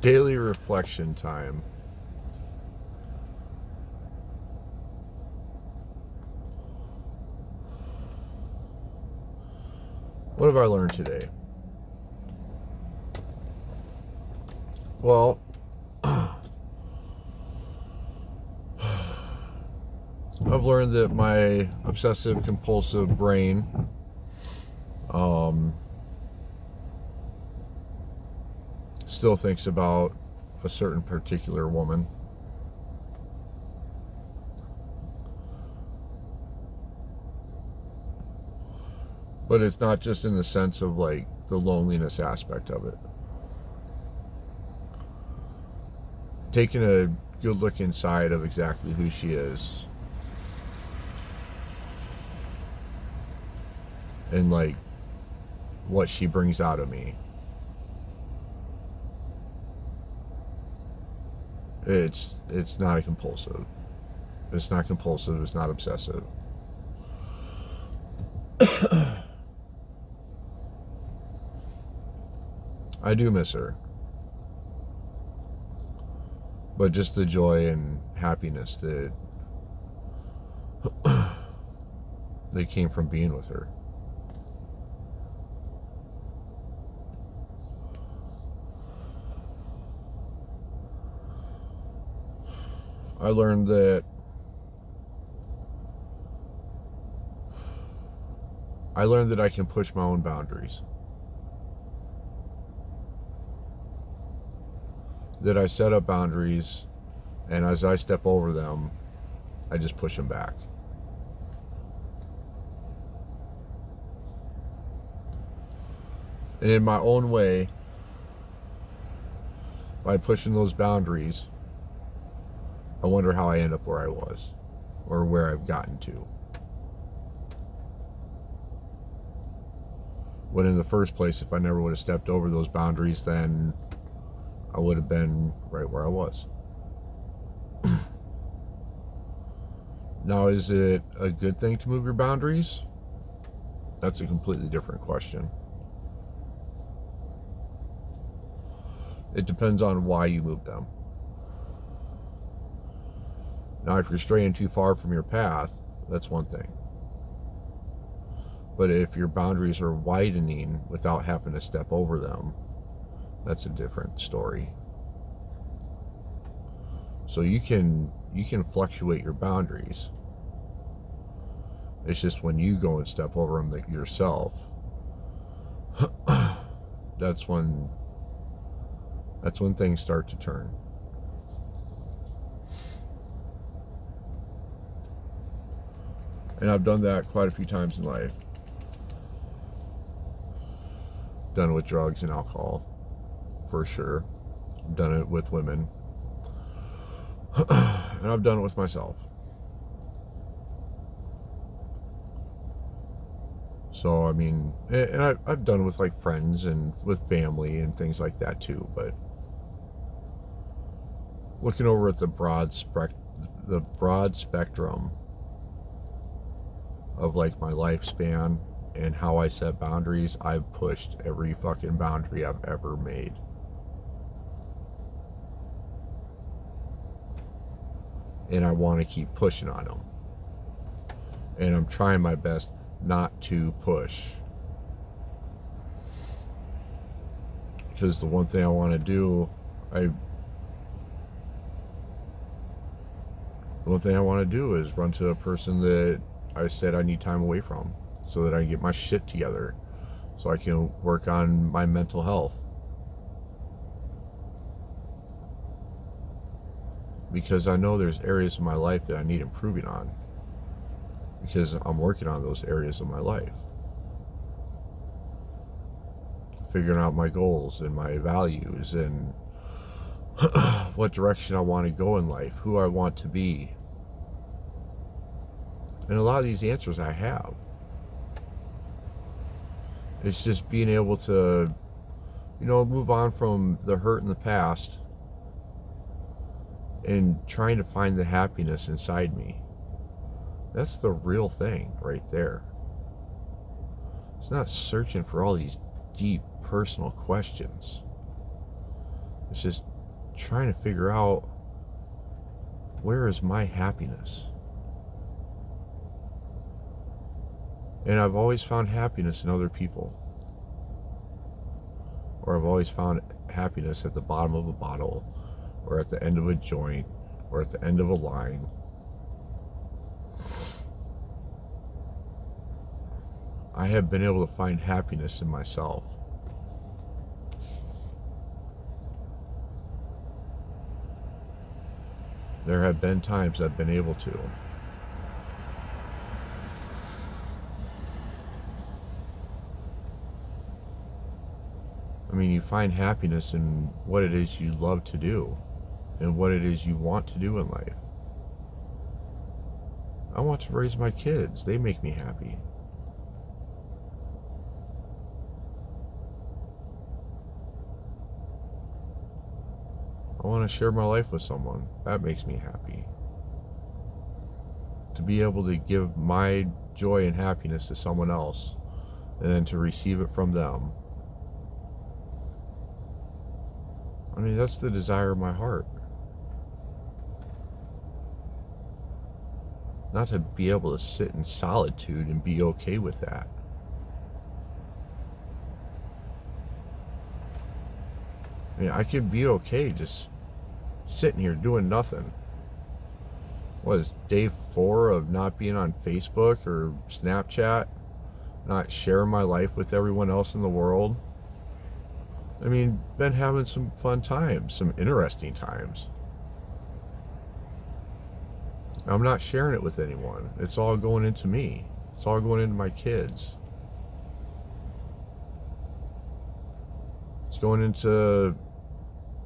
Daily reflection time. What have I learned today? Well, I've learned that my obsessive compulsive brain still thinks about a certain particular woman. But it's not just in the sense of like the loneliness aspect of it. Taking a good look inside of exactly who she is and like what she brings out of me. It's not a compulsive. It's not compulsive. It's not obsessive. I do miss her, but just the joy and happiness that came from being with her. I learned that I can push my own boundaries. That I set up boundaries, and as I step over them, I just push them back. And in my own way, by pushing those boundaries, I wonder how I end up where I was, or where I've gotten to. When in the first place, if I never would have stepped over those boundaries, then I would have been right where I was. Now, is it a good thing to move your boundaries? That's a completely different question. It depends on why you move them. Now, if you're straying too far from your path, that's one thing. But if your boundaries are widening without having to step over them, that's a different story. So you can fluctuate your boundaries. It's just when you go and step over them yourself, that's when things start to turn. And I've done that quite a few times in life. Done it with drugs and alcohol, for sure. I've done it with women. And I've done it with myself. So, I mean, and I've done it with like friends and with family and things like that too. But looking over at the broad spectrum of like my lifespan and how I set boundaries, I've pushed every fucking boundary I've ever made. And I want to keep pushing on them. And I'm trying my best not to push. Because the one thing I want to do, the one thing I want to do is run to a person that I said I need time away from, so that I can get my shit together, so I can work on my mental health. Because I know there's areas of my life that I need improving on, because I'm working on those areas of my life, figuring out my goals and my values and what direction I want to go in life, who I want to be. And a lot of these answers I have. It's just being able to, move on from the hurt in the past and trying to find the happiness inside me. That's the real thing right there. It's not searching for all these deep personal questions. It's just trying to figure out, where is my happiness? And I've always found happiness in other people. Or I've always found happiness at the bottom of a bottle, or at the end of a joint, or at the end of a line. I have been able to find happiness in myself. There have been times I've been able to. I mean, you find happiness in what it is you love to do and what it is you want to do in life. I want to raise my kids. They make me happy. I want to share my life with someone. That makes me happy. To be able to give my joy and happiness to someone else and then to receive it from them. I mean, that's the desire of my heart. Not to be able to sit in solitude and be okay with that. I mean, I could be okay just sitting here doing nothing. What is day 4 of not being on Facebook or Snapchat? Not sharing my life with everyone else in the world? I mean, been having some fun times, some interesting times. I'm not sharing it with anyone. It's all going into me. It's all going into my kids. It's going into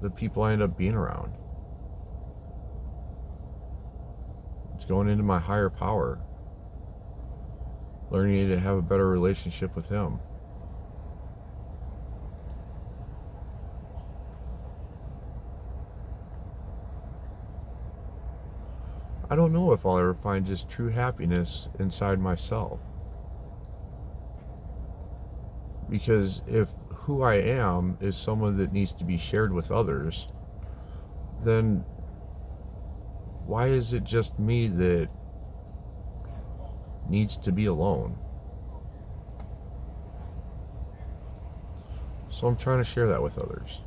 the people I end up being around. It's going into my higher power. Learning to have a better relationship with him. I don't know if I'll ever find just true happiness inside myself. Because if who I am is someone that needs to be shared with others, then why is it just me that needs to be alone? So I'm trying to share that with others.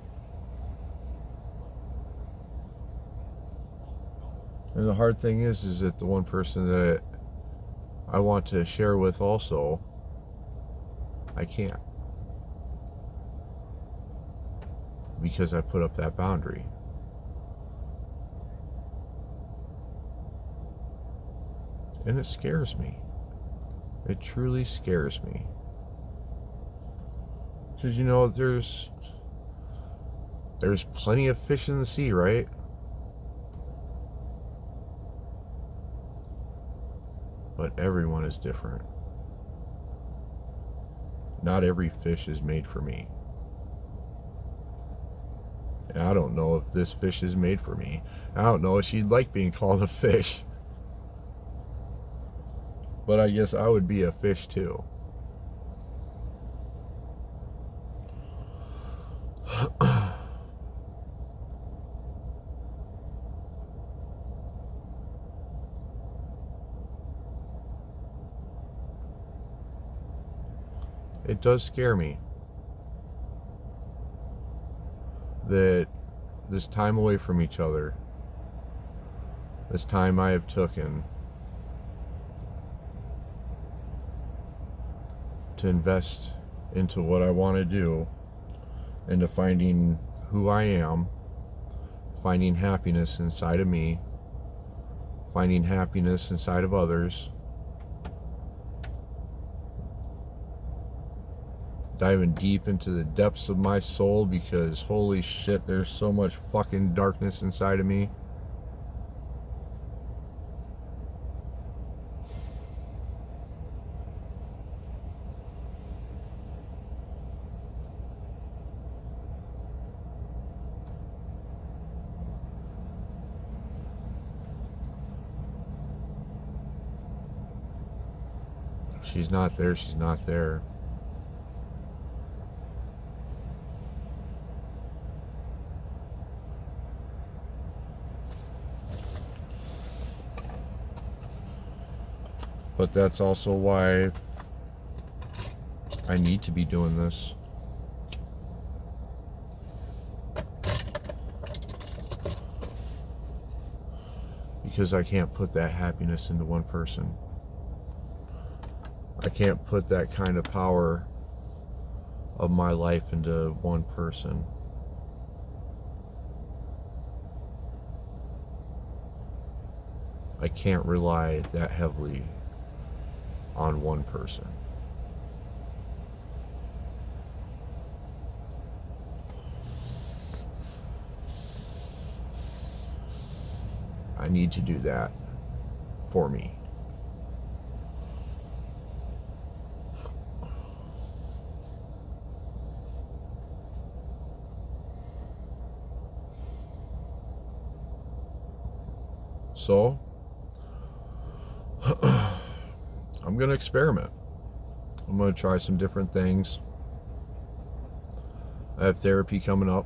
And the hard thing is that the one person that I want to share with also, I can't. Because I put up that boundary. And it scares me. It truly scares me. Because, you know, there's plenty of fish in the sea, right? But everyone is different. Not every fish is made for me. And I don't know if this fish is made for me. I don't know if she'd like being called a fish. But I guess I would be a fish too. It does scare me that this time away from each other, this time I have taken to invest into what I want to do, into finding who I am, finding happiness inside of me, finding happiness inside of others, diving deep into the depths of my soul, because holy shit, there's so much fucking darkness inside of me. She's not there, she's not there. But that's also why I need to be doing this. Because I can't put that happiness into one person. I can't put that kind of power of my life into one person. I can't rely that heavily on one person. I need to do that for me. So, I'm going to experiment. I'm going to try some different things. I have therapy coming up.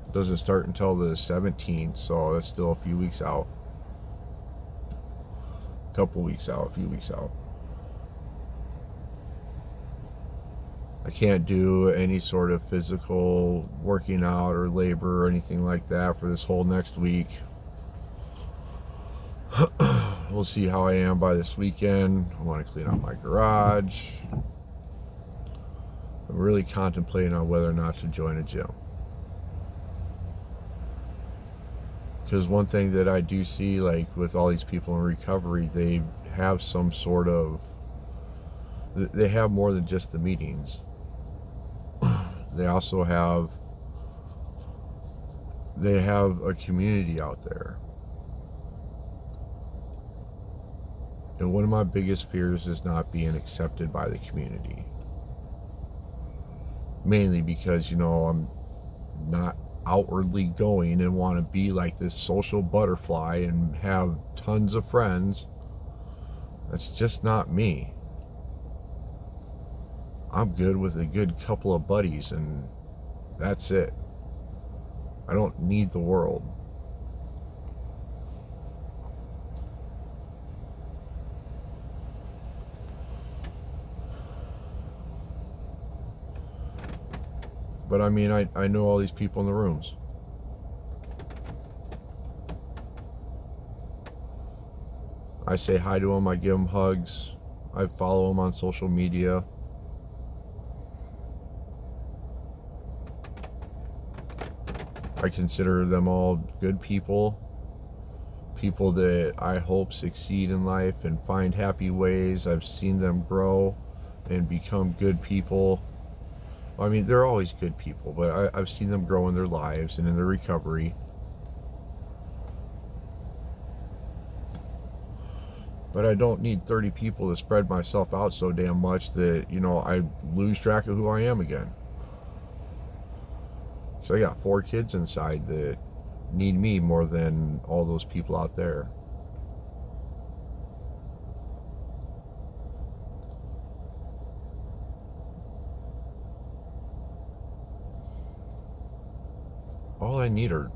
It doesn't start until the 17th, so that's still a few weeks out. A few weeks out. I can't do any sort of physical working out or labor or anything like that for this whole next week. We'll see how I am by this weekend. I want to clean out my garage. I'm really contemplating on whether or not to join a gym. Because one thing that I do see, like with all these people in recovery, they have some sort of, they have more than just the meetings. They also have a community out there. And one of my biggest fears is not being accepted by the community. Mainly because, I'm not outwardly going and want to be like this social butterfly and have tons of friends. That's just not me. I'm good with a good couple of buddies and that's it. I don't need the world. But I mean, I know all these people in the rooms. I say hi to them, I give them hugs, I follow them on social media. I consider them all good people that I hope succeed in life and find happy ways. I've seen them grow and become good people. I mean, they're always good people, but I've seen them grow in their lives and in their recovery. But I don't need 30 people to spread myself out so damn much that, I lose track of who I am again. So I got 4 kids inside that need me more than all those people out there. All I need are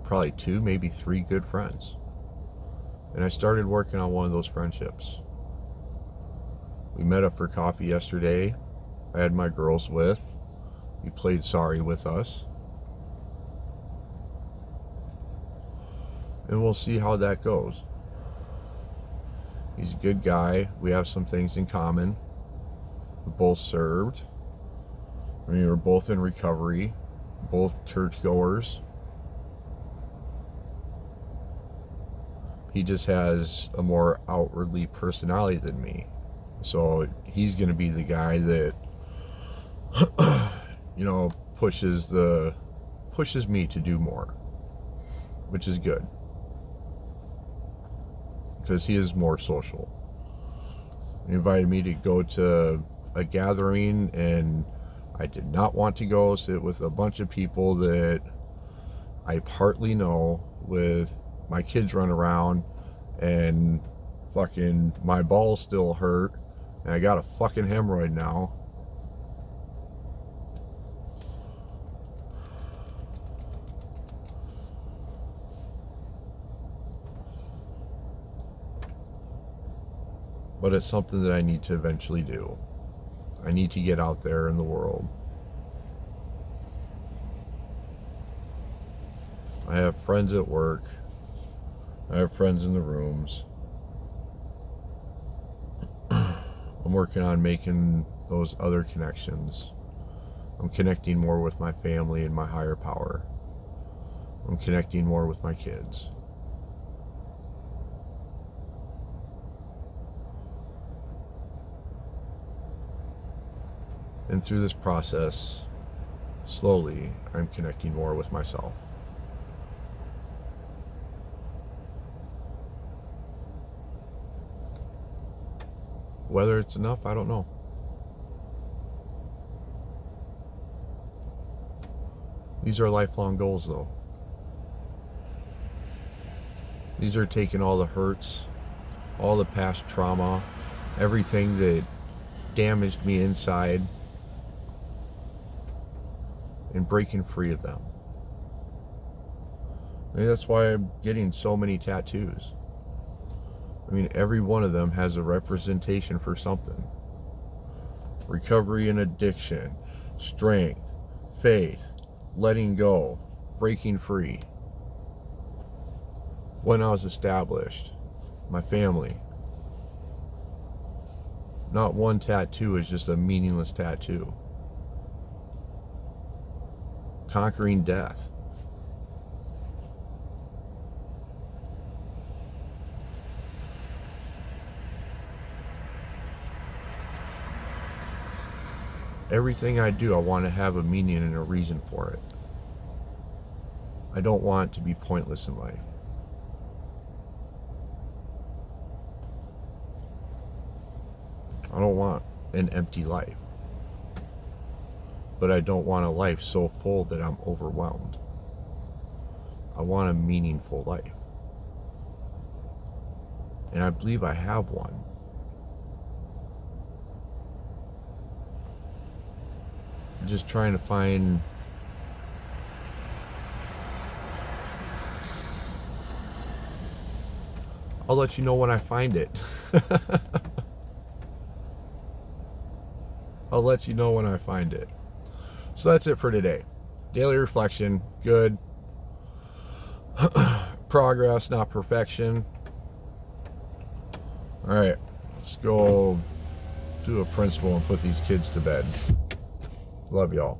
probably 2, maybe 3 good friends. And I started working on one of those friendships. We met up for coffee yesterday. I had my girls with. He played Sorry with us. And we'll see how that goes. He's a good guy. We have some things in common. We both served. We were both in recovery. Both churchgoers. He just has a more outwardly personality than me. So he's going to be the guy that pushes me to do more, which is good because he is more social. He invited me to go to a gathering and I did not want to go sit with a bunch of people that I partly know, with my kids run around and fucking my balls still hurt and I got a fucking hemorrhoid now. but it's something that I need to eventually do. I need to get out there in the world. I have friends at work. I have friends in the rooms. I'm working on making those other connections. I'm connecting more with my family and my higher power. I'm connecting more with my kids. And through this process, slowly, I'm connecting more with myself. Whether it's enough, I don't know. These are lifelong goals, though. These are taking all the hurts, all the past trauma, everything that damaged me inside, and breaking free of them. I mean, that's why I'm getting so many tattoos. I mean, every one of them has a representation for something. Recovery and addiction, strength, faith, letting go, breaking free. When I was established, my family. Not one tattoo is just a meaningless tattoo. Conquering death. Everything I do, I want to have a meaning and a reason for it. I don't want it to be pointless in life. I don't want an empty life. But I don't want a life so full that I'm overwhelmed. I want a meaningful life. And I believe I have one. I'm just trying to find I'll let you know when I find it. I'll let you know when I find it. So that's it for today. Daily reflection, good. Progress, not perfection. All right, let's go do a principle and put these kids to bed. Love y'all.